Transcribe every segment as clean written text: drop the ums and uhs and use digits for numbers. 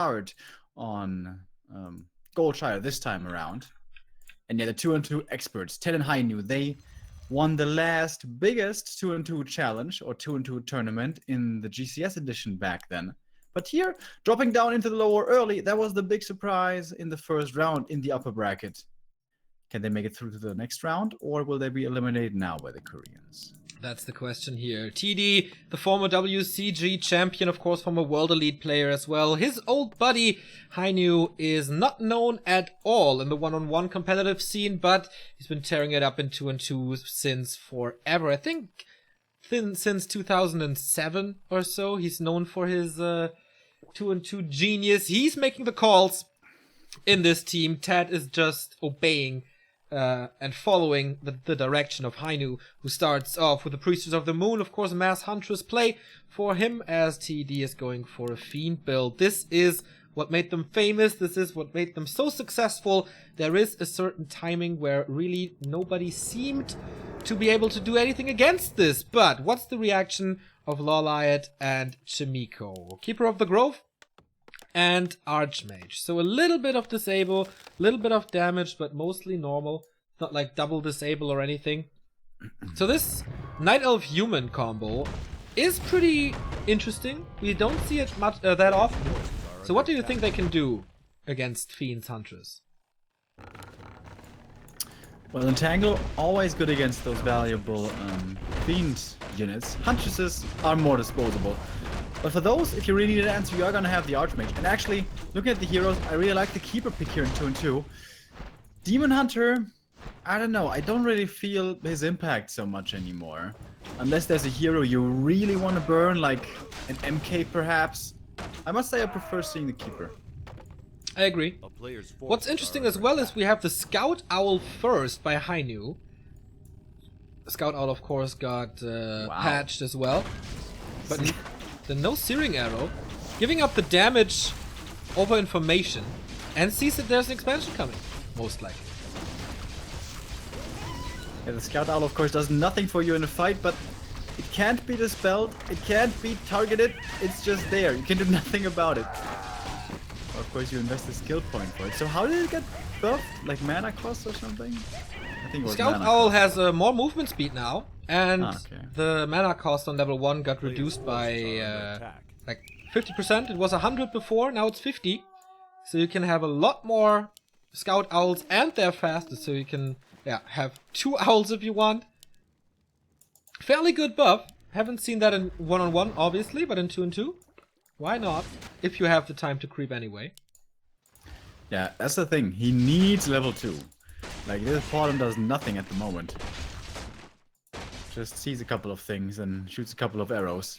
hard on Goldshire this time around. And yeah, the 2-on-2 experts, TeD and Hainiu, they won the last biggest 2-on-2 challenge or 2-on-2 tournament in the GCS edition back then. But here, dropping down into the lower early, that was the big surprise in the first round in the upper bracket. Can they make it through to the next round, or will they be eliminated now by the Koreans? That's the question here. TeD, the former WCG champion, of course, former World Elite player as well. His old buddy, Hainiu, is not known at all in the one-on-one competitive scene, but he's been tearing it up in 2-on-2 since forever. I think since 2007 or so. He's known for his 2-on-2 genius. He's making the calls in this team. TeD is just obeying and following the direction of Hainiu, who starts off with the Priestess of the Moon, of course, Mass Huntress play for him, as TeD is going for a Fiend build. This is what made them famous. This is what made them so successful. There is a certain timing where really nobody seemed to be able to do anything against this. But what's the reaction of LawLiet and Chaemiko? Keeper of the Grove and Archmage. So a little bit of disable, a little bit of damage, but mostly normal. Not like double disable or anything. So this Night Elf Human combo is pretty interesting. We don't see it much that often. So what do you think they can do against Fiend's Huntress? Well, Entangle, always good against those valuable Fiend units. Huntresses are more disposable. But for those, if you really need an answer, you are going to have the Archmage. And actually, looking at the heroes, I really like the Keeper pick here in 2-on-2. Demon Hunter, I don't know. I don't really feel his impact so much anymore. Unless there's a hero you really want to burn, like an MK perhaps. I must say I prefer seeing the Keeper. I agree. What's interesting as well is we have the Scout Owl first by Hainiu. The Scout Owl, of course, got patched as well. But the no Searing Arrow, giving up the damage over information, and sees that there's an expansion coming, most likely. Yeah, the Scout Owl, of course, does nothing for you in a fight, but it can't be dispelled, it can't be targeted, it's just there. You can do nothing about it. Of course, you invest a skill point for it. So how did it get buffed? Like mana cost or something? I think it was Scout mana Owl cost. has more movement speed now, and the mana cost on level 1 got reduced by like 50%. It was 100 before, now it's 50. So you can have a lot more Scout Owls, and they're faster, so you can have 2 owls if you want. Fairly good buff. Haven't seen that in 1-on-1, obviously, but in 2-on-2, why not? If you have the time to creep anyway. Yeah, that's the thing. He needs level 2. Like, this bottom does nothing at the moment. Just sees a couple of things and shoots a couple of arrows.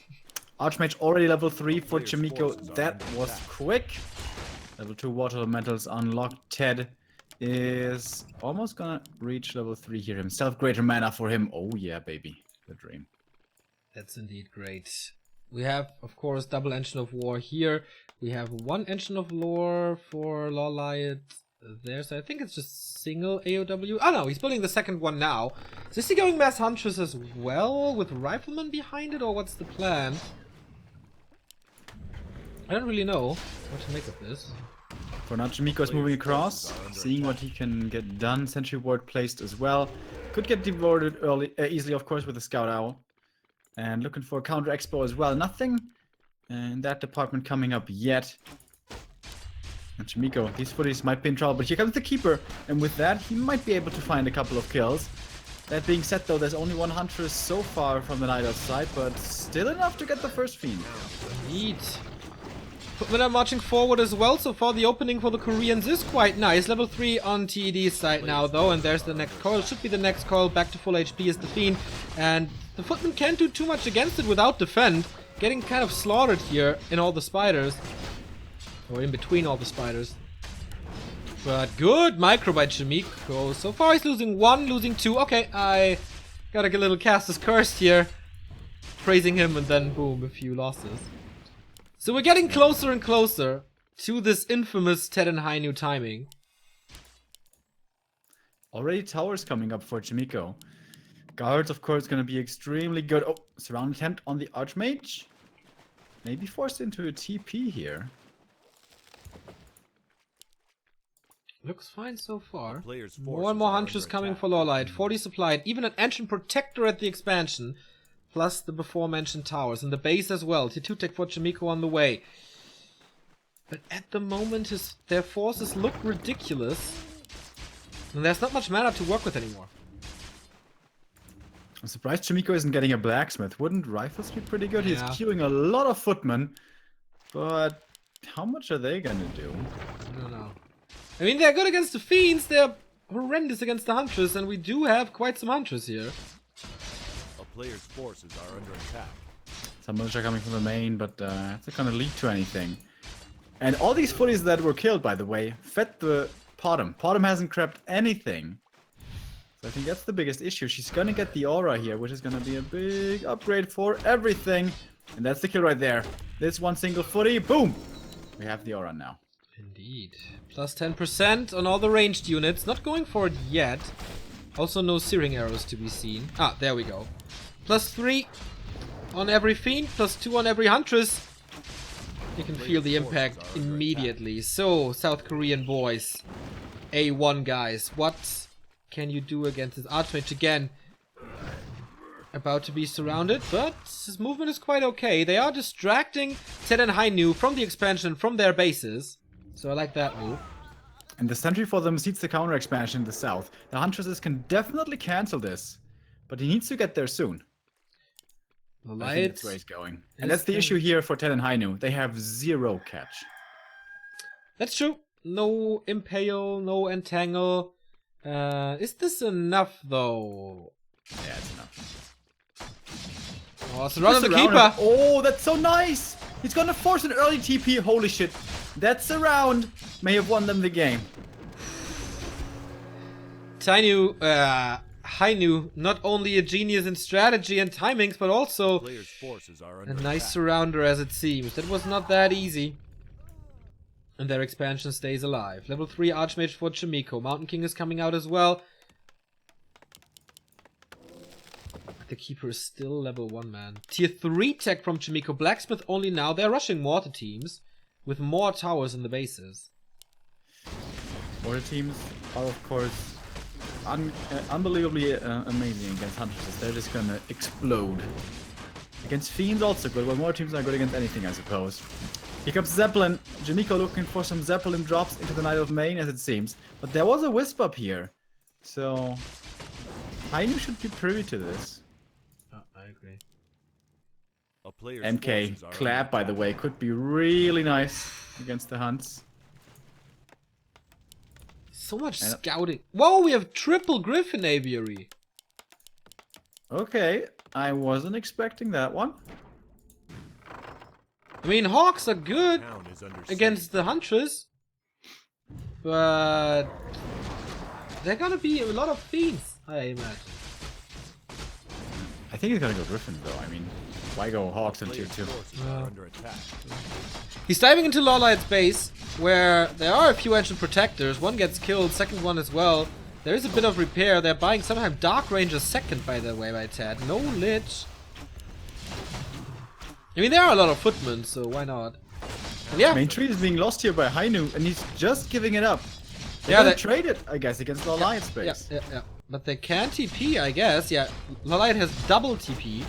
Archmage already level 3 for Chaemiko. That was quick. Level 2 water elementals unlocked. TeD is almost gonna reach level 3 here himself. Greater mana for him. Oh yeah, baby. The dream. That's indeed great. We have, of course, double Engine of War here. We have 1 Engine of Lore for LawLiet there, so I think it's just single AOW. Oh no, he's building the second one now. So is he going Mass Huntress as well, with Rifleman behind it, or what's the plan? I don't really know what to make of this. For now, Chaemiko is moving across, seeing what he can get done. Sentry Ward placed as well. Could get devoted easily, of course, with the Scout Owl. And looking for a counter expo as well. Nothing in that department coming up yet. And Chaemiko, these footies might be in trouble, but here comes the Keeper. And with that, he might be able to find a couple of kills. That being said, though, there's only 1 Huntress so far from the Night Elf side, but still enough to get the first Fiend. Neat. Footmen are marching forward as well. So far, the opening for the Koreans is quite nice. Level 3 on TeD's side now, though, and there's the next coil. Should be the next coil. Back to full HP is the Fiend, and the Footman can't do too much against it without defend. Getting kind of slaughtered here in all the spiders. Or in between all the spiders. But good micro by Chaemiko. So far he's losing 1, losing 2. Okay, I gotta get a little Caster's Curse here. Praising him, and then boom, a few losses. So we're getting closer and closer to this infamous TeD and Hainiu timing. Already towers coming up for Chaemiko. Guards, of course, going to be extremely good. Oh, surround attempt on the Archmage. Maybe forced into a TP here. Looks fine so far. Players' More and more forces are Huntress under coming attack. for LawLiet. 40 supplied. Even an Ancient Protector at the expansion. Plus the before-mentioned towers. And the base as well. Tier 2 tech for Chaemiko on the way. But at the moment, their forces look ridiculous. And there's not much mana to work with anymore. I'm surprised Chaemiko isn't getting a blacksmith. Wouldn't rifles be pretty good? Yeah. He's queuing a lot of footmen. But how much are they gonna do? I don't know. I mean, they're good against the Fiends. They're horrendous against the Huntress. And we do have quite some Huntress here. A player's forces are under attack. Some militia coming from the main, but it's not gonna lead to anything. And all these footies that were killed, by the way, fed the Potom. Potom hasn't grabbed anything. So I think that's the biggest issue. She's gonna get the aura here, which is gonna be a big upgrade for everything. And that's the kill right there. This one single footy, boom! We have the aura now. Indeed. Plus 10% on all the ranged units. Not going for it yet. Also no searing arrows to be seen. Ah, there we go. Plus 3 on every Fiend. Plus 2 on every Huntress. You can feel the impact immediately. So, South Korean boys. A1 guys. What can you do against this Archmage again? About to be surrounded, but his movement is quite okay. They are distracting TeD and Hainiu from the expansion from their bases. So I like that move. And the sentry for them seeds the counter expansion in the south. The Huntresses can definitely cancel this. But he needs to get there soon. The I think light. that's where he's going. And that's the issue here for TeD and Hainiu. They have 0 catch. That's true. No impale, no entangle. Is this enough though? Yeah, it's enough. Oh, surrounded the Surrounded. keeper. Oh, that's so nice! He's gonna force an early TP. Holy shit. That surround may have won them the game. Hainiu, not only a genius in strategy and timings, but also Players' forces are a under nice attack. surrounder as it seems. That was not that easy. And their expansion stays alive. Level 3 Archmage for Chaemiko. Mountain King is coming out as well. The Keeper is still level 1, man. Tier 3 tech from Chaemiko. Blacksmith only now. They're rushing mortar teams with more towers in the bases. Mortar teams are, of course, unbelievably amazing against Huntresses. They're just gonna explode. Against Fiends also good. Well, mortar teams are good against anything, I suppose. Here comes Zeppelin. Chaemiko looking for some Zeppelin drops into the Knight of Main, as it seems. But there was a Wisp up here. So, Hainiu should be privy to this. I agree. A player's MK forces are clap, under by the way, could be really nice against the Hunts. So much And- scouting. Whoa, we have triple Griffin Aviary. Okay, I wasn't expecting that one. I mean, Hawks are good Town is under against the Huntress, but they're gonna be a lot of Fiends, I imagine. I think he's gonna go Griffin though. I mean, why go Hawks in tier Players' 2? forces are under attack. He's diving into LawLiet's base, where there are a few Ancient Protectors. One gets killed, second one as well. There is a bit of repair. They're buying sometime Dark Ranger second, by the way, by TeD. No Lich. I mean, there are a lot of footmen, so why not? And yeah, Main tree is being lost here by Hainiu, and he's just giving it up. They're Yeah, gonna they- trade it, I guess, against the Alliance yeah, space. yeah. But they can TP, I guess. Yeah, LawLiet has double TP.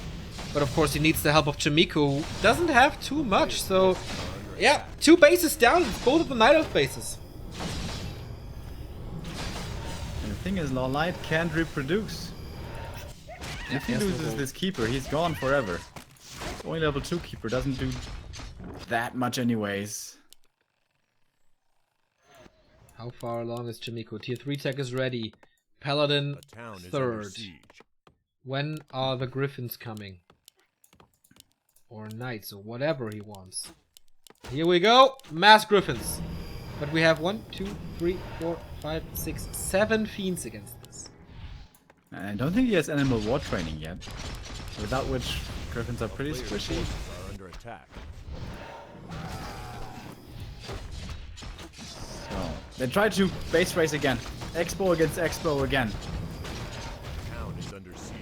But of course, he needs the help of Chaemiko, who doesn't have too much, so... Yeah, 2 bases down, both of the Night Elf bases. And the thing is, LawLiet can't reproduce. If he yes, loses we'll go. this keeper, he's gone forever. Only level 2 keeper doesn't do that much anyways. How far along is Chaemiko? Tier 3 tech is ready. Paladin A town is under third. siege. When are the Griffins coming? Or Knights, or whatever he wants. Here we go! Mass Griffins! But we have 1, 2, 3, 4, 5, 6, 7 Fiends against this. And I don't think he has animal war training yet. Without which, Griffins are pretty Players' squishy. forces are under attack. So, they try to base race again. Expo against Expo again. Town is under siege.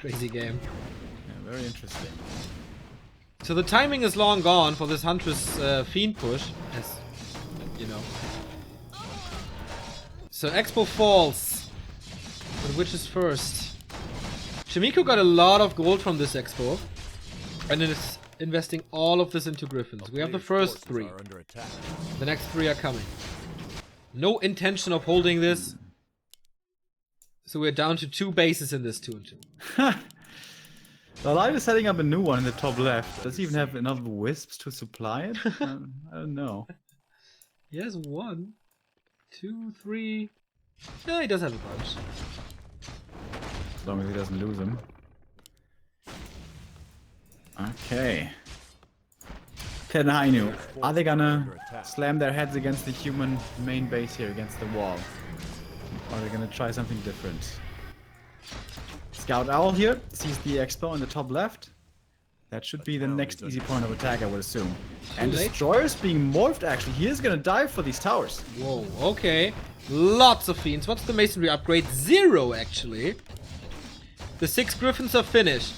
Crazy game. Yeah, very interesting. So the timing is long gone for this Huntress Fiend push, as you know. So Expo falls. But which is first? Chaemiko got a lot of gold from this Expo. And is investing all of this into Griffins. We have the first 3. Are under attack. The next 3 are coming. No intention of holding this. So we're down to 2 bases in this 2 and 2. LawLiet is setting up a new one in the top left. Does he even have enough wisps to supply it? I don't know. He has 1, 2, 3. Yeah, he does have a bunch. As long as he doesn't lose them. Okay. TeD and Hainiu. Are they gonna slam their heads against the human main base here, against the wall? Or are they gonna try something different? Scout Owl here sees the Expo in the top left. That should be the next easy point of attack, I would assume. And late. Destroyer's being morphed, actually. He is gonna dive for these towers. Whoa, okay. Lots of fiends. What's the masonry upgrade? 0, actually. The 6 griffins are finished.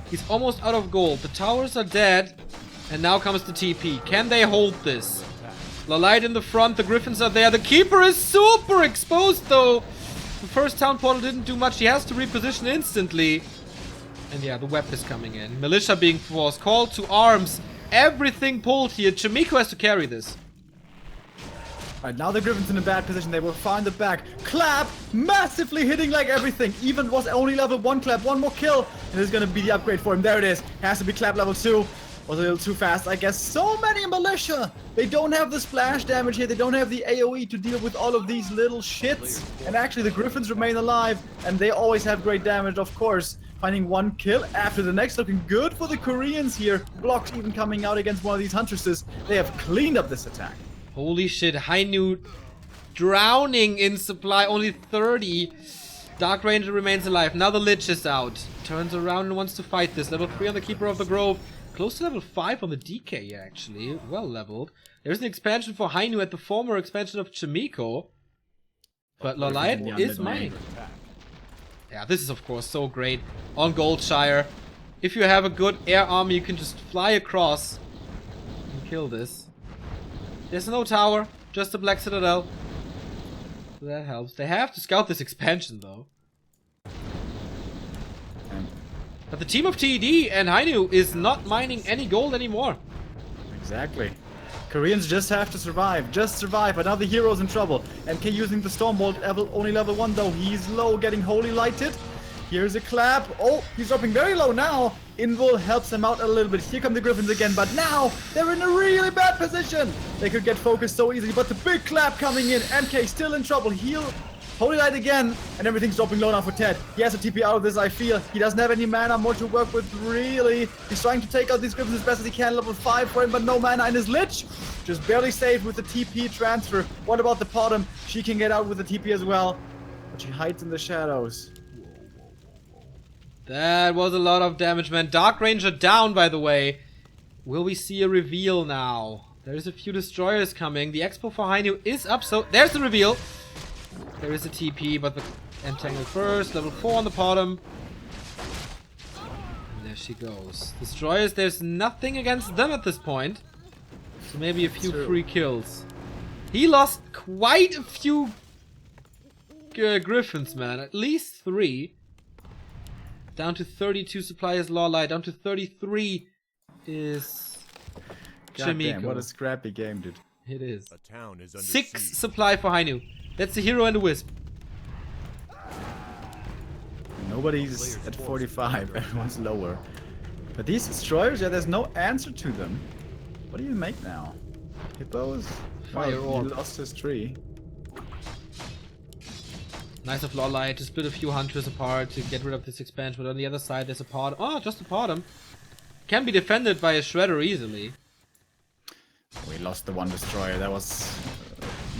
He's almost out of gold. The towers are dead. And now comes the TP. Can they hold this? LawLiet in the front. The griffins are there. The keeper is super exposed, though. The first town portal didn't do much. He has to reposition instantly. And yeah, the web is coming in. Militia being forced. Call to arms. Everything pulled here. Chaemiko has to carry this. Alright, now the Griffin's in a bad position. They will find the back. Clap! Massively hitting like everything. Even was only level 1 clap. 1 more kill. And this is gonna be the upgrade for him. There it is. Has to be clap level 2. Was a little too fast, I guess. So many militia! They don't have the splash damage here. They don't have the AoE to deal with all of these little shits. And actually, the Griffins remain alive. And they always have great damage, of course. Finding 1 kill after the next. Looking good for the Koreans here. Blocks even coming out against one of these Huntresses. They have cleaned up this attack. Holy shit, Hainiu drowning in supply, only 30. Dark Ranger remains alive. Now the Lich is out. Turns around and wants to fight this. Level 3 on the Keeper of the Grove. Close to level 5 on the DK, actually. Well leveled. There's an expansion for Hainiu at the former expansion of Chaemiko. But LawLiet is mining. Yeah, this is of course so great. On Goldshire. If you have a good air army, you can just fly across and kill this. There's no tower, just a Black Citadel. So that helps. They have to scout this expansion though. But the team of TeD and Hainiu is not mining any gold anymore. Exactly. Koreans just have to survive. Just survive. Another hero's in trouble. MK using the Stormbolt, only level 1 though. He's low, getting Holy Lighted. Here's a clap. Oh, he's dropping very low now. Invul helps him out a little bit. Here come the Griffins again, but now they're in a really bad position. They could get focused so easily, but the big clap coming in. MK still in trouble. Heal. Holy Light again, and everything's dropping low now for TeD. He has a TP out of this, I feel. He doesn't have any mana more to work with, really. He's trying to take out these Griffins as best as he can. Level 5 for him, but no mana in his Lich. Just barely saved with the TP transfer. What about the bottom? She can get out with the TP as well, but she hides in the shadows. That was a lot of damage, man. Dark Ranger down, by the way. Will we see a reveal now? There's a few destroyers coming. The Expo for Hainiu is up, so there's the reveal. There is a TP, but the Entangle first. Level 4 on the bottom. And there she goes. Destroyers, there's nothing against them at this point. So maybe a few free kills. He lost quite a few Griffins, man. At least 3. Down to 32 supply is LawLiet. Down to 33 is Chaemiko. What a scrappy game, dude. It is. A town is under 6 siege. supply for Hainiu. That's the hero and the wisp. Nobody's at 45. Everyone's lower. But these destroyers, yeah, there's no answer to them. What do you make now? Hippos? Fire Oh, orb. he lost his tree. Nice of LawLiet to split a few hunters apart to get rid of this expansion. But on the other side, there's a pod. Oh, just a bottom. Can be defended by a shredder easily. We lost the 1 destroyer. That was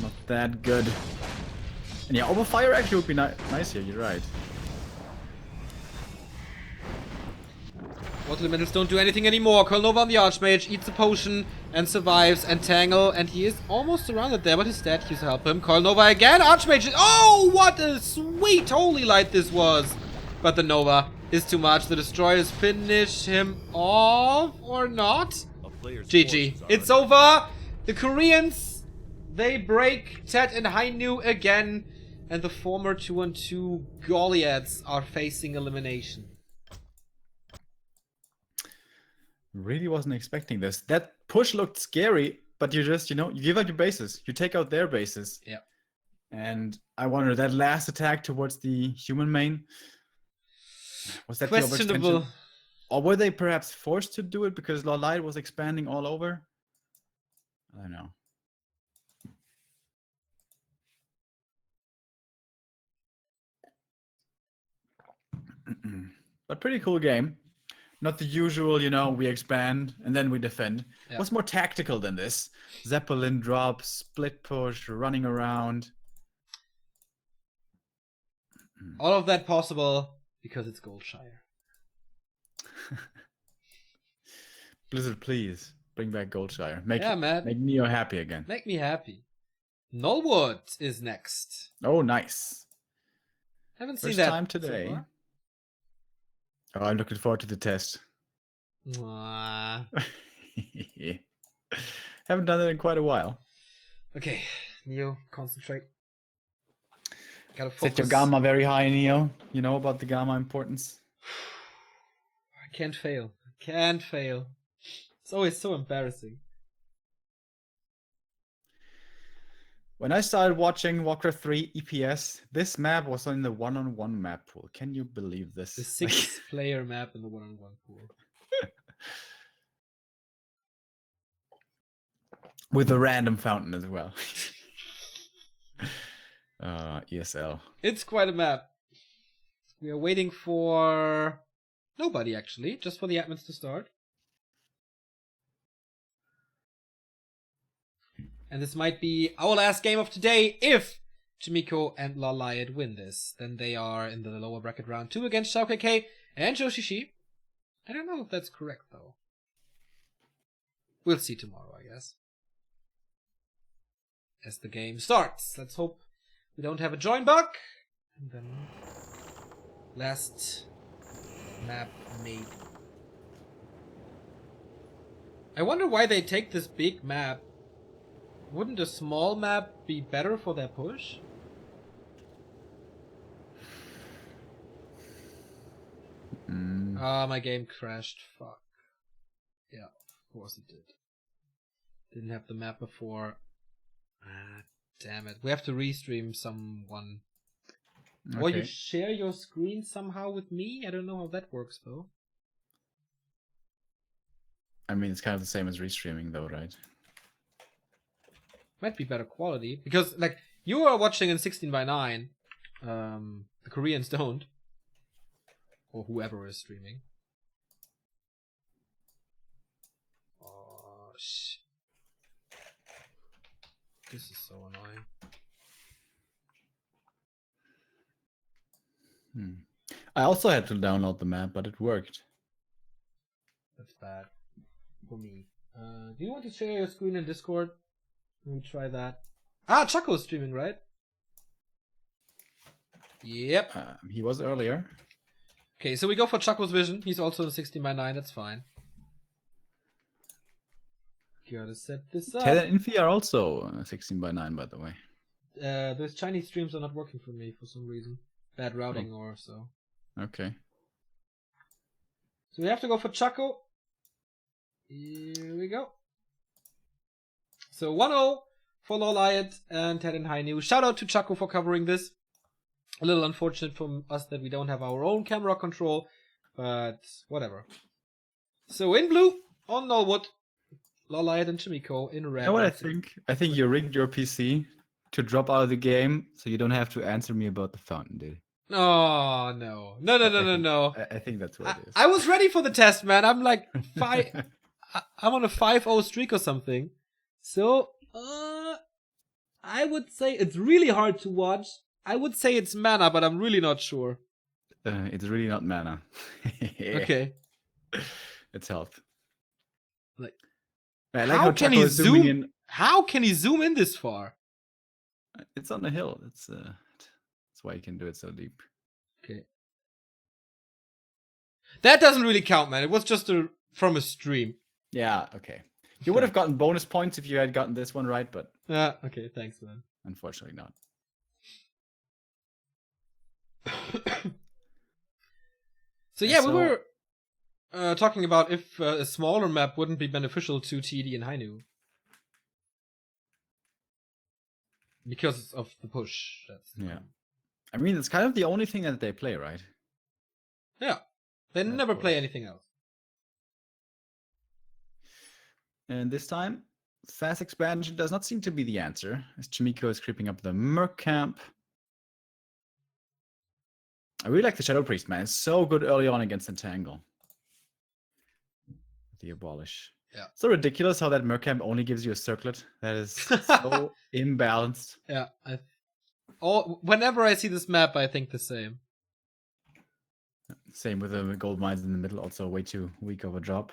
not that good. And yeah, overfire actually would be nice here. You're right. Water elementals don't do anything anymore. Colnova on the Archmage eats a potion and survives. Entangle, and he is almost surrounded there, but his statues help him. Colnova again. Archmage. Oh, what a sweet Holy Light this was. But the Nova is too much. The destroyers finish him off or not? GG. It's over. The Koreans, they break TeD and Hainiu again. and the former 2-on-2 LawLiets are facing elimination. Really wasn't expecting this. That push looked scary, but you just, you give out your bases. You take out their bases. Yeah. And I wonder, that last attack towards the human main, was that the Questionable. overextension? Or were they perhaps forced to do it because LawLiet was expanding all over? I don't know. But pretty cool game. Not the usual, we expand and then we defend. Yeah. What's more tactical than this? Zeppelin drop, split push, running around. All of that possible because it's Goldshire. Blizzard, please bring back Goldshire. Make Neo happy again. Make me happy. Nullwood is next. Oh, nice. Haven't seen First that time today. so far. Oh, I'm looking forward to the test. Mwah. Haven't done it in quite a while. Okay, Neo, concentrate. Gotta focus. Set your gamma very high, Neo. You know about the gamma importance. I can't fail. Can't fail. It's always so embarrassing. When I started watching Warcraft 3 EPS, this map was in the 1-on-1 map pool. Can you believe this? The 6-player map in the 1-on-1 pool. With a random fountain as well. ESL. It's quite a map. We are waiting for nobody, actually, just for the admins to start. And this might be our last game of today if Chaemiko and LawLiet win this. Then they are in the lower bracket round 2 against Xiaokk and Joshishi. I don't know if that's correct, though. We'll see tomorrow, I guess. As the game starts. Let's hope we don't have a join bug. And then last map made. I wonder why they take this big map. Wouldn't a small map be better for their push? Ah, my game crashed. Fuck. Yeah, of course it did. Didn't have the map before. Ah, damn it. We have to restream someone. Okay. Or you share your screen somehow with me? I don't know how that works, though. I mean, it's kind of the same as restreaming, though, right? Might be better quality. Because, like, you are watching in 16:9. The Koreans don't. Or whoever is streaming. Oh, shit. This is so annoying. I also had to download the map, but it worked. That's bad. For me. Do you want to share your screen in Discord? Let me try that. Ah, Chaco's streaming, right? Yep. He was earlier. Okay, so we go for Chaco's vision. He's also in 16:9, that's fine. Gotta set this up. TeD and Infi are also 16:9, by the way. Those Chinese streams are not working for me for some reason. Bad routing or so. Okay. So we have to go for Chaco. Here we go. So 1-0 for LawLiet and TeD and Hainiu. Shout out to Chaco for covering this. A little unfortunate for us that we don't have our own camera control, but whatever. So in blue, on Nullwood, LawLiet and Chaemiko in red. You know what I think? I think you rigged your PC to drop out of the game so you don't have to answer me about the fountain, dude. Oh, no. No. I think that's what it is. I was ready for the test, man. I'm like, I'm on a 5-0 streak or something. So, I would say it's really hard to watch. I would say it's mana, but I'm really not sure. It's really not mana. Okay. It's health. Like, I like how can he zoom in? How can he zoom in this far? It's on the hill. That's why you can do it so deep. Okay. That doesn't really count, man. It was just from a stream. Yeah, okay. You would have gotten bonus points if you had gotten this one right, but... Yeah, okay, thanks, man. Unfortunately not. So yeah, we So- were talking about if a smaller map wouldn't be beneficial to TeD and Hainiu. Because of the push. That's Yeah. I mean, it's kind of the only thing that they play, right? Yeah. They Of never play course. anything else. And this time, fast expansion does not seem to be the answer, as Chaemiko is creeping up the Merc camp. I really like the Shadow Priest, man. It's so good early on against Entangle. The Abolish. Yeah. So ridiculous how that Merc camp only gives you a circlet. That is so imbalanced. Yeah. Whenever I see this map, I think the same. Same with the gold mines in the middle, also way too weak of a drop.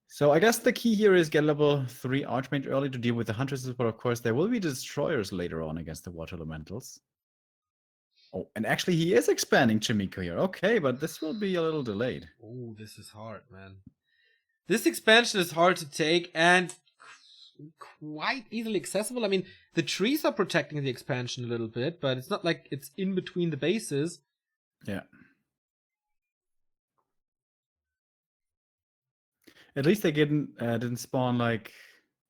So I guess the key here is get level 3 Archmage early to deal with the Huntresses, but of course there will be Destroyers later on against the Water Elementals. Oh, and actually he is expanding Chaemiko here. Okay, but this will be a little delayed. Oh, this is hard, man. This expansion is hard to take and quite easily accessible. I mean, the trees are protecting the expansion a little bit, but it's not like it's in between the bases. Yeah. At least they didn't spawn like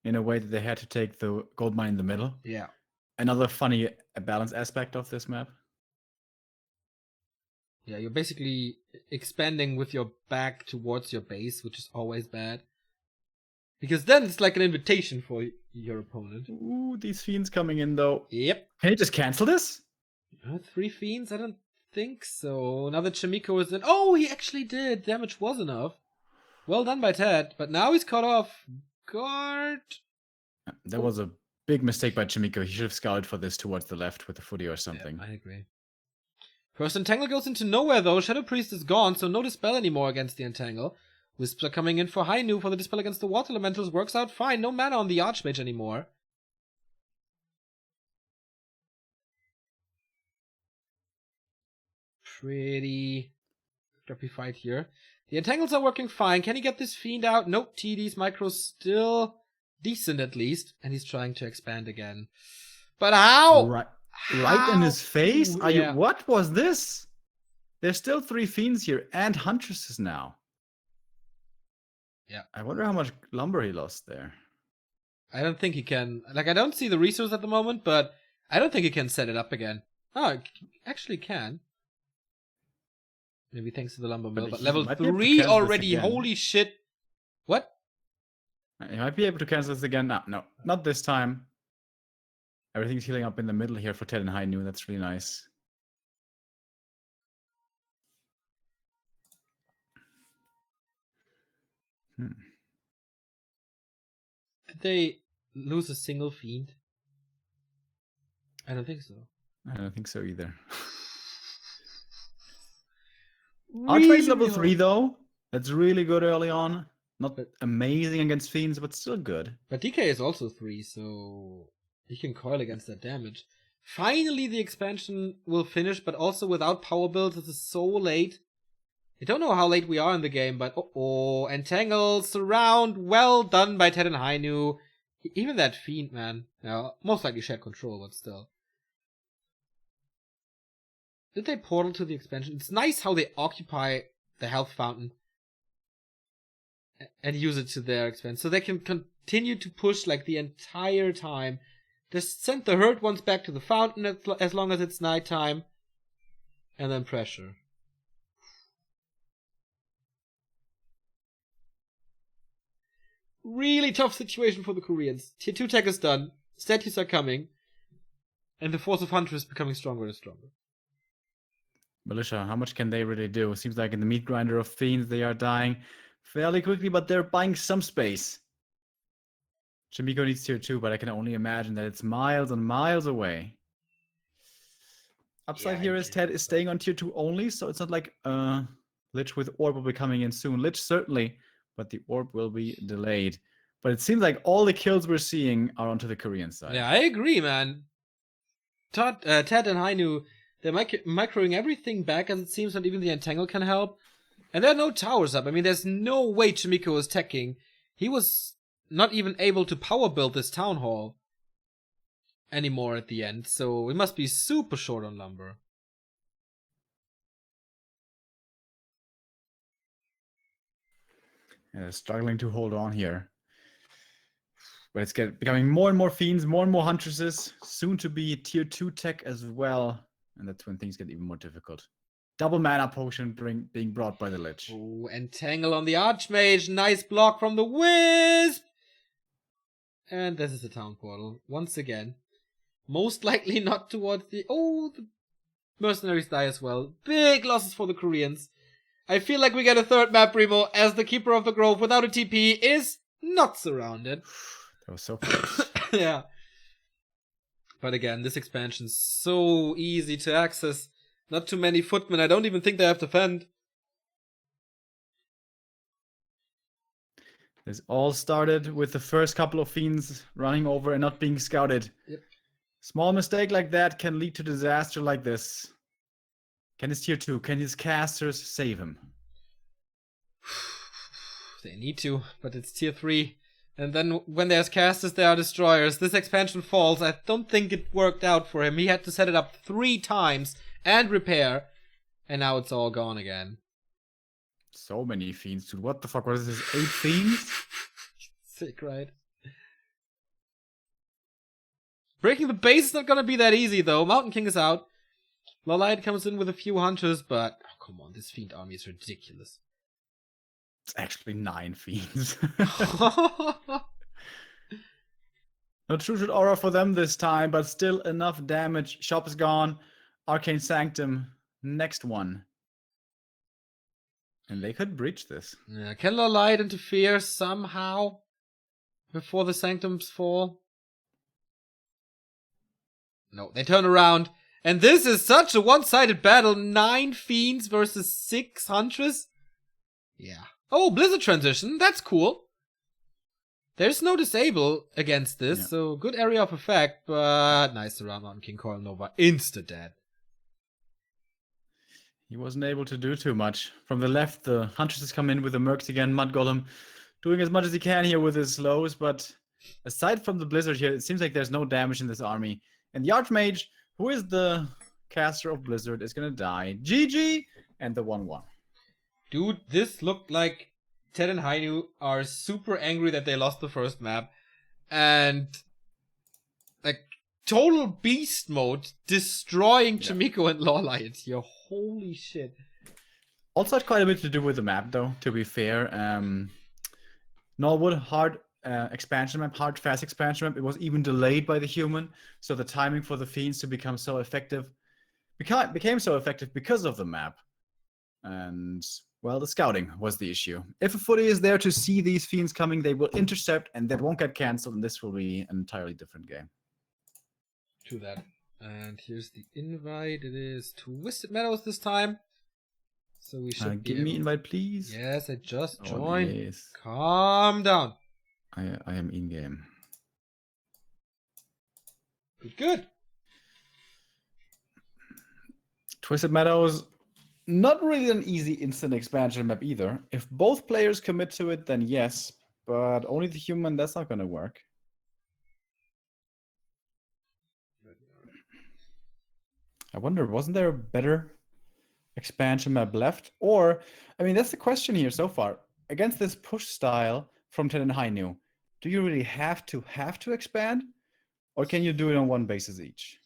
in a way that they had to take the gold mine in the middle. Yeah. Another funny balance aspect of this map. Yeah, you're basically expanding with your back towards your base, which is always bad. Because then it's like an invitation for your opponent. Ooh, these fiends coming in though. Yep. Can you just cancel this? 3 fiends? I don't think so. Now that Chaemiko is in... Oh, he actually did. Damage was enough. Well done by TeD, but now he's cut off. Guard. That was a big mistake by Chaemiko. He should have scouted for this towards the left with the footy or something. Yeah, I agree. First Entangle goes into nowhere though. Shadow Priest is gone, so no Dispel anymore against the Entangle. Wisps are coming in for Hainiu for the Dispel against the Water Elementals. Works out fine. No mana on the Archmage anymore. Pretty crappy fight here. The Entangles are working fine. Can he get this Fiend out? Nope. TeD's micro's still decent at least. And he's trying to expand again. But how? Right in his face? Are Yeah. you? What was this? There's still 3 fiends here and Huntresses now. Yeah. I wonder how much lumber he lost there. I don't think he can. Like, I don't see the resource at the moment, but I don't think he can set it up again. Oh, it actually can. Maybe thanks to the lumber mill. But But he level might be able to 3 cancel this already. again. Holy shit. What? He might be able to cancel this again. No, not this time. Everything's healing up in the middle here for TeD and Hainiu. That's really nice. Did they lose a single fiend? I don't think so. I don't think so either. Archmage's level 3 though. That's really good early on. Not amazing against fiends, but still good. But DK is also 3, so he can coil against that damage. Finally, the expansion will finish, but also without power builds. This is so late. I don't know how late we are in the game, but Entangle, Surround, well done by TeD and Hainiu. Even that Fiend, man. Yeah, most likely shared control, but still. Did they portal to the expansion? It's nice how they occupy the health fountain and use it to their expense, so they can continue to push like the entire time. Just send the hurt ones back to the fountain as long as it's nighttime, and then pressure. Really tough situation for the Koreans. Tier 2 tech is done, statues are coming, and the Force of Hunter is becoming stronger and stronger. Militia, how much can they really do? Seems like in the meat grinder of fiends, they are dying fairly quickly, but they're buying some space. Chaemiko needs tier 2, but I can only imagine that it's miles and miles away. Upside here is TeD is staying on tier 2 only, so it's not like Lich with Orb will be coming in soon. Lich certainly, but the Orb will be delayed. But it seems like all the kills we're seeing are onto the Korean side. Yeah, I agree, man. TeD and Hainiu, they're microing everything back, as it seems not even the Entangle can help. And there are no towers up. I mean, there's no way Chaemiko was teching. He was not even able to power build this town hall anymore at the end, so we must be super short on lumber. Struggling to hold on here. But it's becoming more and more fiends, more and more huntresses. Soon to be tier 2 tech as well. And that's when things get even more difficult. Double mana potion being brought by the Lich. Oh, entangle on the Archmage. Nice block from the Wisp. And this is the town portal. Once again. Most likely not towards the... Oh, the mercenaries die as well. Big losses for the Koreans. I feel like we get a third map, Remo, as the Keeper of the Grove without a TP is not surrounded. That was so close. Yeah. But again, this expansion's so easy to access. Not too many footmen. I don't even think they have to fend. This all started with the first couple of fiends running over and not being scouted. Yep. Small mistake like that can lead to disaster like this. Can his tier 2, can his casters save him? They need to, but it's tier 3. And then when there's casters, there are destroyers. This expansion falls. I don't think it worked out for him. He had to set it up 3 times and repair. And now it's all gone again. So many fiends, dude. What the fuck? What is this? 8 fiends? Sick, right? Breaking the base is not gonna be that easy, though. Mountain King is out. LawLiet comes in with a few hunters, but... Oh, come on, this fiend army is ridiculous. It's actually 9 fiends. No true aura for them this time, but still enough damage. Shop is gone. Arcane Sanctum, next one. And they could breach this. Yeah, can LawLiet interfere somehow before the Sanctums fall? No, they turn around. And this is such a one-sided battle. 9 fiends versus 6 huntress. Yeah. Oh, Blizzard transition. That's cool. There's no disable against this, so good area of effect, but nice around on King Coil Nova. Insta-dead. He wasn't able to do too much. From the left, the Huntresses come in with the Mercs again. Mud Golem doing as much as he can here with his slows, but aside from the Blizzard here, it seems like there's no damage in this army. And the Archmage, who is the caster of Blizzard, is gonna die. GG! And the 1-1. Dude, this looked like TeD and Hainiu are super angry that they lost the first map. And like total beast mode, destroying Chaemiko and LawLiet here. Holy shit. Also had quite a bit to do with the map, though, to be fair. Norwood, hard expansion map, hard, fast expansion map. It was even delayed by the human, so the timing for the fiends to become so effective became so effective because of the map. And, well, the scouting was the issue. If a footy is there to see these fiends coming, they will intercept, and that won't get cancelled, and this will be an entirely different game. To that. And here's the invite. It is Twisted Meadows this time. So we should give me invite, please. Yes, I just joined. Yes. Calm down. I am in game. Good. Twisted Meadows, not really an easy instant expansion map either. If both players commit to it, then yes. But only the human, that's not going to work. I wonder, wasn't there a better expansion map left? Or, I mean, that's the question here so far. Against this push style from TeD and Hainiu, do you really have to expand? Or can you do it on one basis each?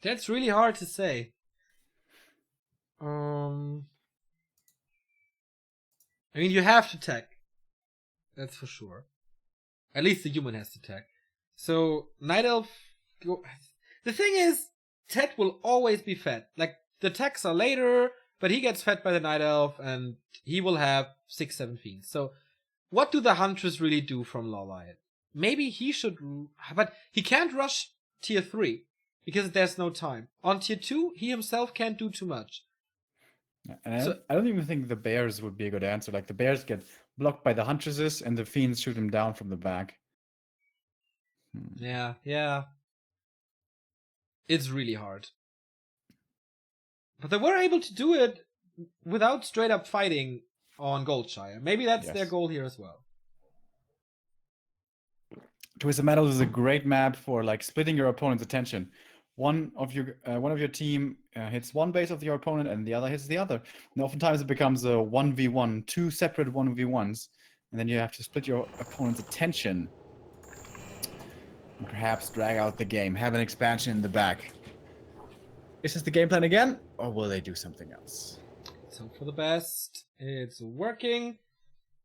That's really hard to say. I mean, you have to tech. That's for sure. At least the human has to tech. So, Night Elf... The thing is, TeD will always be fed. Like, the techs are later, but he gets fed by the Night Elf, and he will have 6-7 fiends. So, what do the Huntress really do from LawLiet? Maybe he should... But he can't rush tier 3, because there's no time. On tier 2, he himself can't do too much. And I don't even think the bears would be a good answer. Like, the bears get blocked by the Huntresses, and the fiends shoot him down from the back. Yeah. It's really hard. But they were able to do it without straight up fighting on Goldshire. Maybe that's their goal here as well. Twisted Meadows is a great map for like splitting your opponent's attention. one of your team hits one base of your opponent and the other hits the other. And oftentimes it becomes a 1v1, two separate 1v1s, and then you have to split your opponent's attention and perhaps drag out the game, have an expansion in the back. Is this the game plan again, or will they do something else? Let's hope for the best. It's working.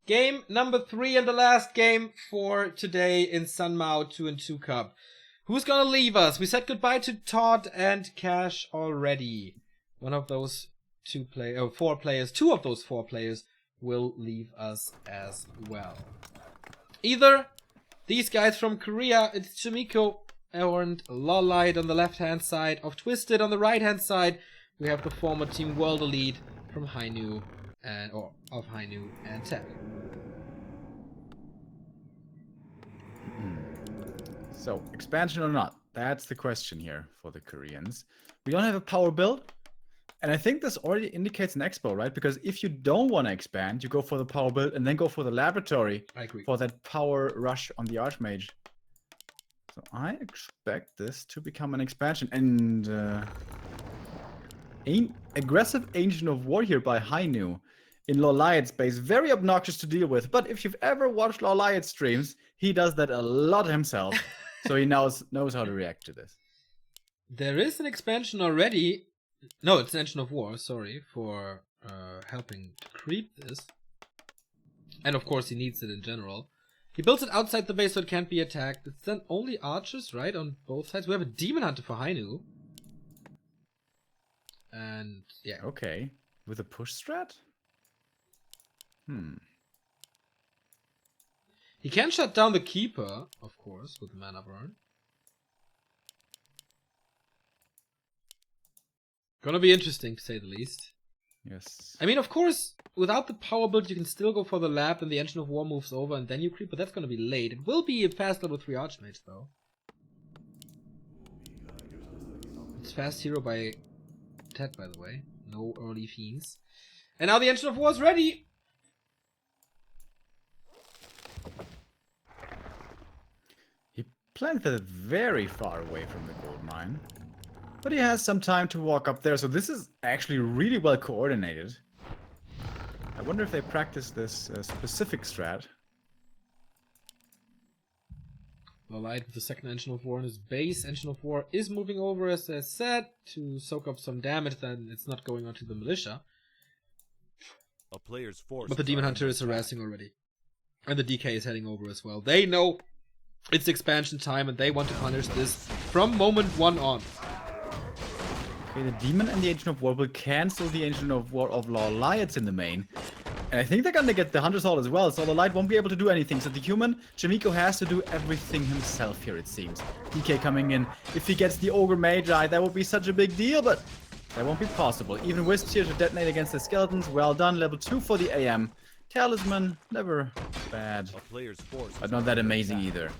Game number 3 and the last game for today in Sanmao 2v2 Cup. Who's gonna leave us? We said goodbye to TeD and Cash already. One of those 4 players, 2 of those 4 players will leave us as well. Either these guys from Korea, it's Chaemiko and LawLiet on the left-hand side of Twisted. On the right-hand side, we have the former Team World Elite from Hainiu of Hainiu and TeD. So, expansion or not? That's the question here for the Koreans. We don't have a power build, and I think this already indicates an expo, right? Because if you don't want to expand, you go for the power build and then go for the laboratory. I agree. For that power rush on the Archmage. So I expect this to become an expansion. And aggressive Ancient of War here by Hainiu in LawLiet's base. Very obnoxious to deal with. But if you've ever watched LawLiet streams, he does that a lot himself. So he knows how to react to this. There is an expansion already. No, it's an Ancient of War, sorry, for helping to creep this. And of course he needs it in general. He builds it outside the base so it can't be attacked. It's then only archers, right, on both sides. We have a Demon Hunter for Hainiu. And, yeah. Okay. With a push strat? He can shut down the Keeper, of course, with Mana Burn. Gonna be interesting, to say the least. Yes. I mean, of course, without the power build, you can still go for the lab, and the Ancient of War moves over, and then you creep, but that's gonna be late. It will be a fast level 3 Archmage, though. It's fast hero by TeD, by the way. No early fiends. And now the Ancient of War is ready! He planted it very far away from the gold mine. But he has some time to walk up there, so this is actually really well coordinated. I wonder if they practice this specific strat. LawLiet with the second Ancient of War in his base. Ancient of War is moving over, as I said, to soak up some damage, then it's not going onto the militia. A player's force. But the Demon Hunter is harassing already. And the DK is heading over as well. They know it's expansion time and they want to punish this from moment 1 on. Okay, the Demon and the Ancient of War will cancel the Ancient of War of LawLiet's in the main. And I think they're gonna get the Hunter's Hall as well, so LawLiet won't be able to do anything. So the human, Chaemiko, has to do everything himself here, it seems. DK coming in. If he gets the Ogre Magi, that would be such a big deal, but that won't be possible. Even Wisps here to detonate against the skeletons. Well done, level 2 for the AM. Talisman, never bad. A player's force. But not that amazing either.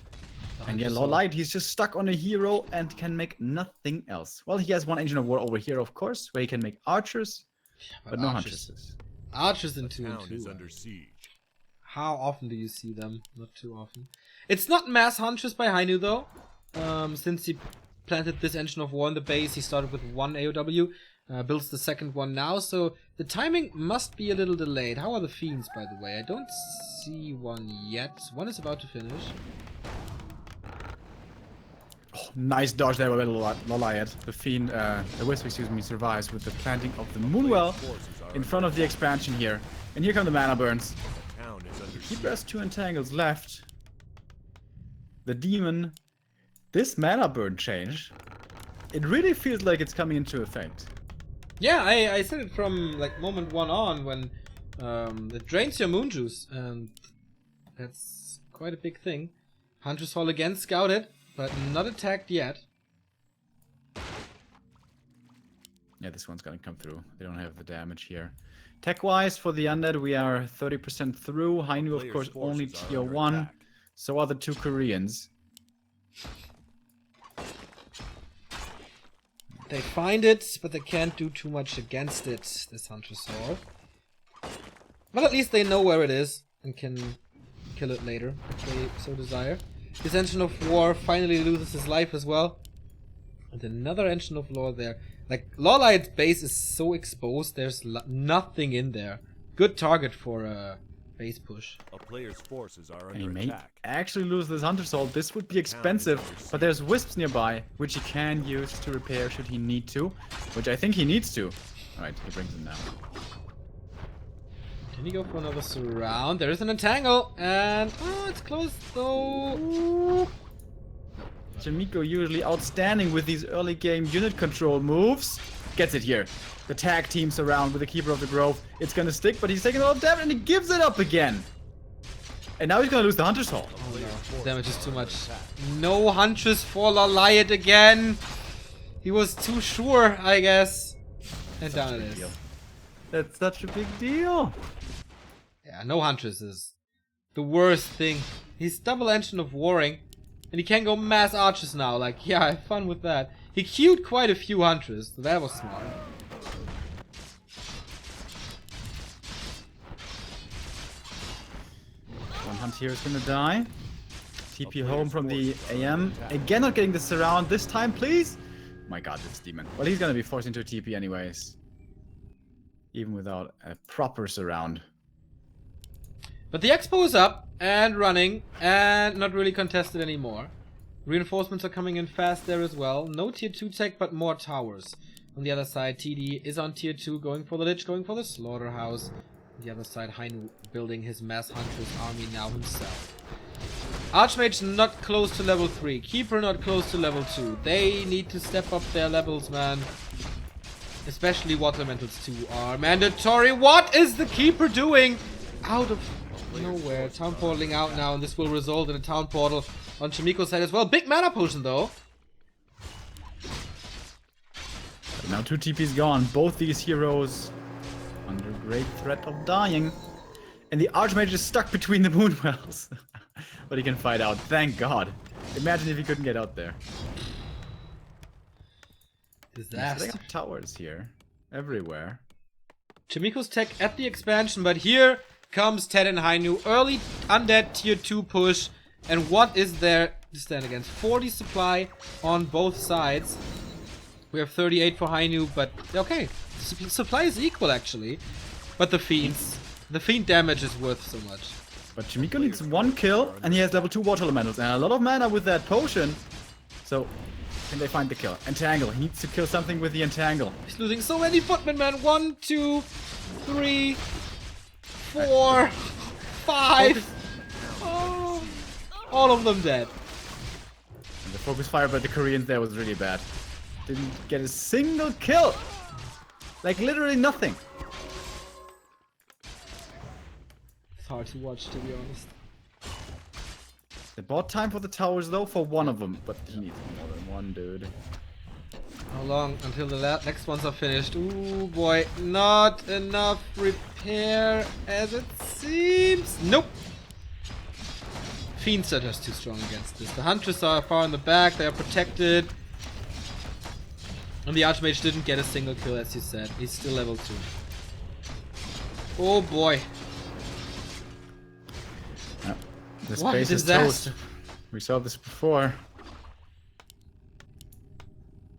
And yeah, LawLiet, he's just stuck on a hero and can make nothing else. Well, he has one Ancient of War over here, of course, where he can make archers, but no huntresses. Archers in 2 and Town 2. is under siege. How often do you see them? Not too often. It's not mass huntress by Hainiu though. Since he planted this Ancient of War in the base, he started with 1 AOW. Builds the second one now, so the timing must be a little delayed. How are the fiends, by the way? I don't see one yet. One is about to finish. Oh, nice dodge there by LawLiet. The fiend, the wisp, excuse me, survives with the planting of the Moonwell in front of the expansion here. And here come the mana burns. Town is under Keeper has 2 entangles left. The demon. This mana burn change, it really feels like it's coming into effect. Yeah, I said it from like moment 1 on when it drains your moon juice, and that's quite a big thing. Hunter's Hall again scouted, but not attacked yet. Yeah, this one's gonna come through. They don't have the damage here. Tech-wise, for the Undead, we are 30% through. Hainiu, of course, only tier 1. So are the 2 Koreans. They find it, but they can't do too much against it, this Hunter's Hall. But at least they know where it is and can kill it later, if they so desire. This Ancient of War finally loses his life as well. And another engine of law there. Like, LawLiet's base is so exposed, there's nothing in there. Good target for a base push. A player's forces are And he under may attack. actually lose this Hunter Soul. This would be expensive, but there's Wisps nearby, which he can use to repair should he need to. Which I think he needs to. Alright, he brings him now. Can he go for another surround? There is an entangle, and oh, it's close though. Chaemiko usually outstanding with these early game unit control moves. Gets it here. The tag team surround with the Keeper of the Grove. It's gonna stick, but he's taking a lot of damage and he gives it up again. And now he's gonna lose the Hunter Soul. Oh no, damage is too much. No Huntress for LawLiet again. He was too sure, I guess. And down it is. That's such a big deal. Yeah, no Huntress is the worst thing. He's double engine of warring. And he can go mass archers now. Like, yeah, have fun with that. He queued quite a few Huntress, so that was smart. One hunt here is gonna die. TP home from the AM. Again, not getting the surround this time, please. My god, this demon. Well, he's gonna be forced into a TP anyways. Even without a proper surround. But the Expo is up and running and not really contested anymore. Reinforcements are coming in fast there as well. No tier 2 tech, but more towers. On the other side, TeD is on tier 2, going for the Lich, going for the Slaughterhouse. On the other side, Hainiu building his mass Huntress army now himself. Archmage not close to level 3. Keeper not close to level 2. They need to step up their levels, man. Especially Water Elementals 2 are mandatory. What is the Keeper doing? Out of nowhere. Town portaling out now, and this will result in a town portal on Chaemiko's side as well. Big mana potion though. Now 2 TP's gone. Both these heroes under great threat of dying. And the Archmage is stuck between the Moonwells. But he can fight out. Thank God. Imagine if he couldn't get out there. Disaster. They got towers here. Everywhere. Chaemiko's tech at the expansion, but here comes TeD and Hainiu. Early undead tier 2 push. And what is there to stand against? 40 supply on both sides. We have 38 for Hainiu, but okay. Supply is equal actually. But the Fiend damage is worth so much. But Chaemiko needs 1 kill, and he has level 2 Water Elementals, and a lot of mana with that potion. So, can they find the kill? Entangle. He needs to kill something with the Entangle. He's losing so many footmen, man. 1, 2, 3, 4, 5. Oh, all of them dead. And the focus fire by the Koreans there was really bad. Didn't get a single kill. Like, literally nothing. It's hard to watch, to be honest. They bought time for the towers, though, for one of them. But he needs more than one, dude. How long until the next ones are finished? Ooh, boy. Not enough repair as it seems. Nope. Fiends are just too strong against this. The Huntress are far in the back. They are protected. And the Archmage didn't get a single kill, as you said. He's still level 2. Oh, boy. This What base is disaster. toast. We saw this before.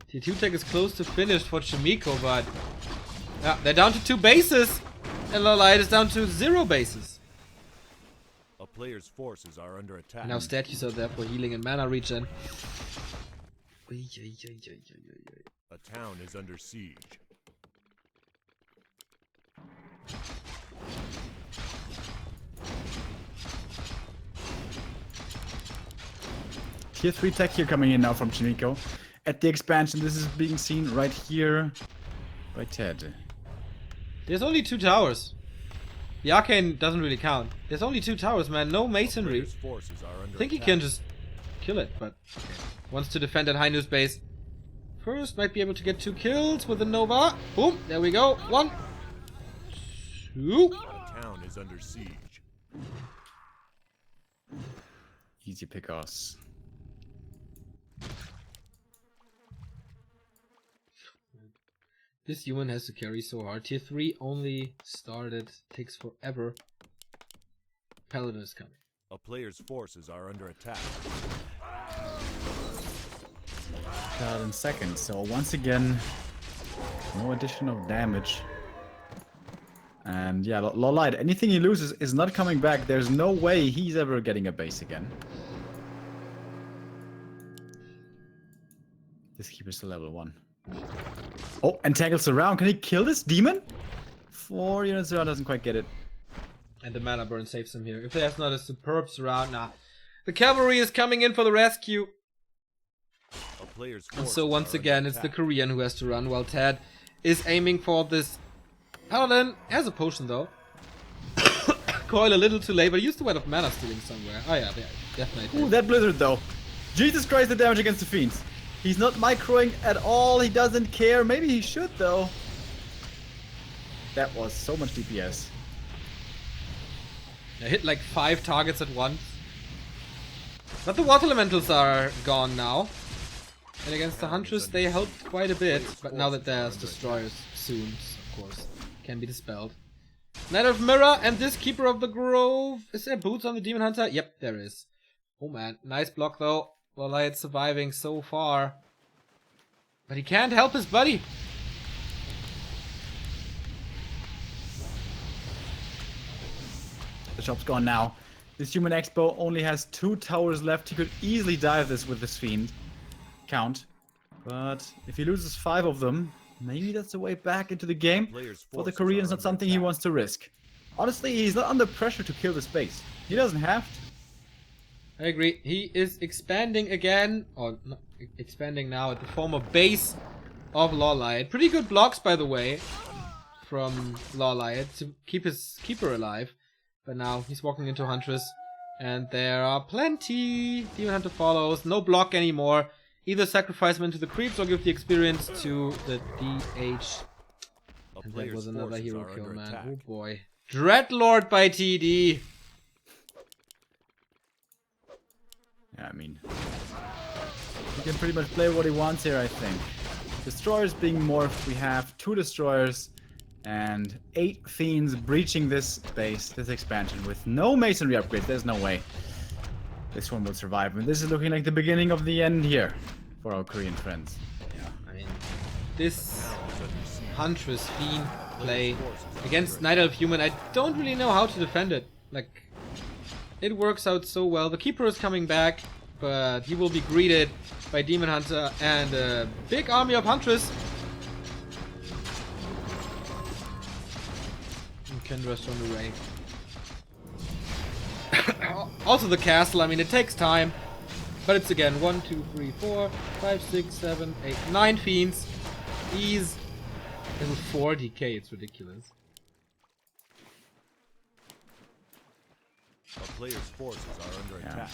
Tier 2 tech is close to finished for Chaemiko, but yeah, they're down to 2 bases. And LawLiet is down to 0 bases. A player's forces are under attack. Now statues are there for healing and mana regen. A town is under siege. Tier 3 tech here coming in now from Chaemiko. At the expansion, this is being seen right here by TeD. There's only 2 towers. The arcane doesn't really count. There's only 2 towers, man. No masonry. Player's forces are under I think he attack. can just kill it, but okay. Wants to defend at Hainu's base. First, might be able to get 2 kills with the Nova. Boom, there we go. 1, 2. A town is under siege. Easy pick-offs. This human has to carry so hard. Tier 3 only started. Takes forever. Paladin is coming. A player's forces are under attack. in second. So once again, no addition of damage. And yeah, LawLiet, anything he loses is not coming back. There's no way he's ever getting a base again. This keeper's still level 1. Oh, entangles around. Can he kill this demon? 4 units around doesn't quite get it. And the mana burn saves him here. If there's not a superb surround, nah. The cavalry is coming in for the rescue. And so once again, it's the Korean who has to run, while TeD is aiming for this Paladin. Has a potion though. Coil a little too late, but he used to wet of mana stealing somewhere. Oh yeah, definitely. Ooh, that blizzard though. Jesus Christ, the damage against the fiends. He's not microing at all. He doesn't care. Maybe he should though. That was so much DPS. I hit like 5 targets at once. But the water elementals are gone now. And against the Huntress they helped quite a bit. But now that there's destroyers soon, of course, can be dispelled. Knight of Mirror and this Keeper of the Grove. Is there boots on the Demon Hunter? Yep, there is. Oh man, nice block though. LawLiet surviving so far. But he can't help his buddy. The shop's gone now. This human expo only has 2 towers left. He could easily dive this with this fiend count. But if he loses 5 of them, maybe that's the way back into the game. For the Koreans, not something he wants to risk. Honestly, he's not under pressure to kill this base. He doesn't have to. I agree. He is expanding again, or not, expanding now at the former base of LawLiet. Pretty good blocks, by the way, from LawLiet to keep his keeper alive. But now he's walking into Huntress, and there are plenty. Demon Hunter follows. No block anymore. Either sacrifice him into the creeps or give the experience to the DH. And that was another hero kill, man. Attack. Oh boy. Dreadlord by TeD. Yeah, I mean, he can pretty much play what he wants here, I think. Destroyers being morphed, we have 2 destroyers and 8 fiends breaching this base, this expansion, with no masonry upgrades. There's no way this one will survive. And this is looking like the beginning of the end here for our Korean friends. Yeah, I mean, this Huntress Fiend play against Night Elf Human, I don't really know how to defend it. Like, it works out so well. The Keeper is coming back, but he will be greeted by Demon Hunter and a big army of Huntress. And Kendra's on the way. Also the castle, I mean, it takes time. But it's again 1, 2, 3, 4, 5, 6, 7, 8, 9 fiends. He's level 4 DK, it's ridiculous. A player's forces are under attack.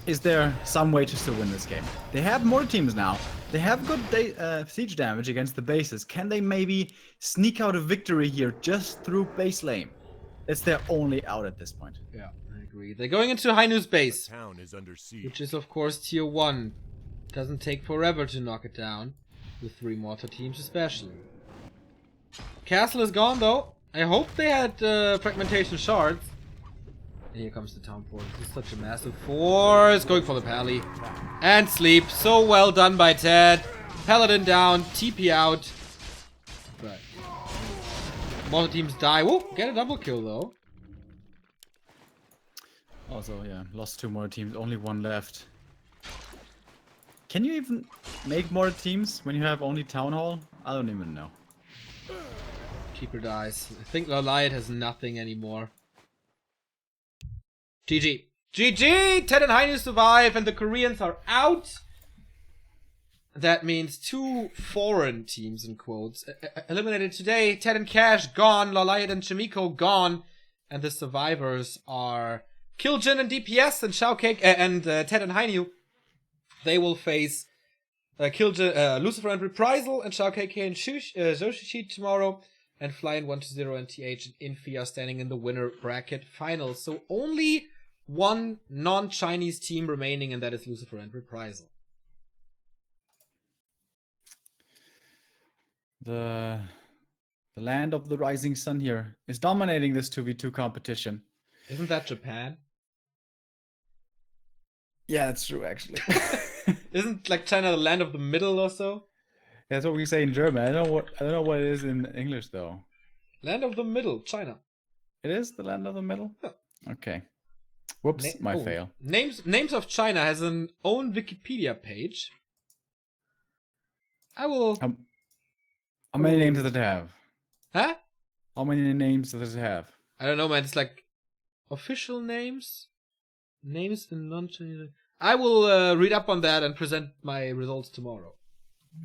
Is there some way to still win this game? They have more teams now. They have good siege damage against the bases. Can they maybe sneak out a victory here just through base lane? It's their only out at this point. Yeah, I agree. They're going into Hainiu's base, Town is under siege. which is of course tier 1. Doesn't take forever to knock it down, with 3 mortar teams especially. Castle is gone though. I hope they had fragmentation shards. And here comes the town fort. This is such a massive force. Going for the pally. And sleep. So well done by TeD. Paladin down. TP out. But mortar teams die. Whoa, get a double kill though. Also, yeah, lost 2 more teams, only 1 left. Can you even make more teams when you have only Town Hall? I don't even know. Keeper dies. I think LawLiet has nothing anymore. GG. GG! TeD and Hainiu survive and the Koreans are out. That means 2 foreign teams, in quotes, eliminated today. TeD and Cash gone. LawLiet and Chaemiko gone. And the survivors are Killjin and DPS and Showcake and TeD and Hainiu. They will face Killjin, Lucifer and Reprisal and Showcake and Zoshishi tomorrow. And Flying 1-0 and TH and Infi are standing in the winner bracket final. So only 1 non-Chinese team remaining, and that is Lucifer and Reprisal. The land of the rising sun here is dominating this 2v2 competition. Isn't that Japan? Yeah, that's true, actually. Isn't like China the land of the middle or so? That's what we say in German. I don't know what it is in English though. Land of the middle, China. It is the land of the middle? Yeah. Okay. Whoops, fail. Names of China has an own Wikipedia page. I will. How many names does it have? Huh? How many names does it have? I don't know, man. It's like official names, names in non-Chinese. I will read up on that and present my results tomorrow.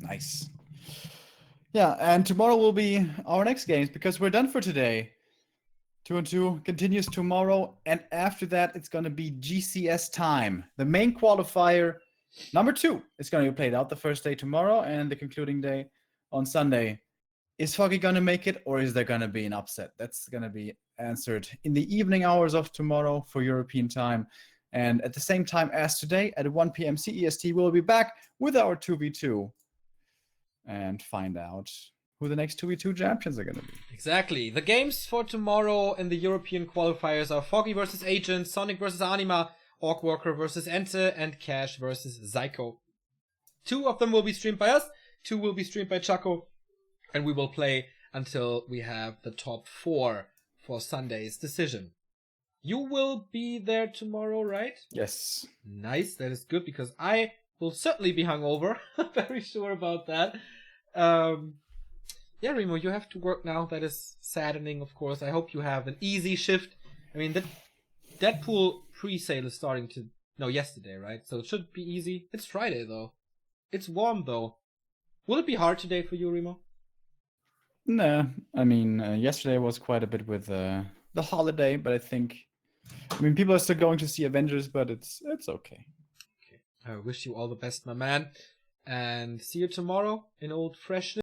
Nice. Yeah, and tomorrow will be our next games because we're done for today. 2-2 continues tomorrow, and after that it's going to be GCS time. The main qualifier, number 2, is going to be played out the first day tomorrow and the concluding day on Sunday. Is Foggy going to make it, or is there going to be an upset? That's going to be answered in the evening hours of tomorrow for European time. And at the same time as today, at 1 p.m. CEST, we'll be back with our 2v2 and find out who the next 2v2 champions are going to be. Exactly. The games for tomorrow in the European qualifiers are Foggy versus Agent, Sonic versus Anima, Orkwalker versus Ente, and Cash versus Zyko. 2 of them will be streamed by us, 2 will be streamed by Chaco, and we will play until we have the top 4 for Sunday's decision. You will be there tomorrow, right? Yes. Nice, that is good, because I will certainly be hungover. Very sure about that. Yeah, Remo, you have to work now. That is saddening, of course. I hope you have an easy shift. I mean, that Deadpool pre-sale is starting to... No, yesterday, right? So it should be easy. It's Friday, though. It's warm, though. Will it be hard today for you, Remo? No, I mean, yesterday was quite a bit with the holiday, but I mean, people are still going to see Avengers, but it's okay. Okay. I wish you all the best, my man. And see you tomorrow in old freshness.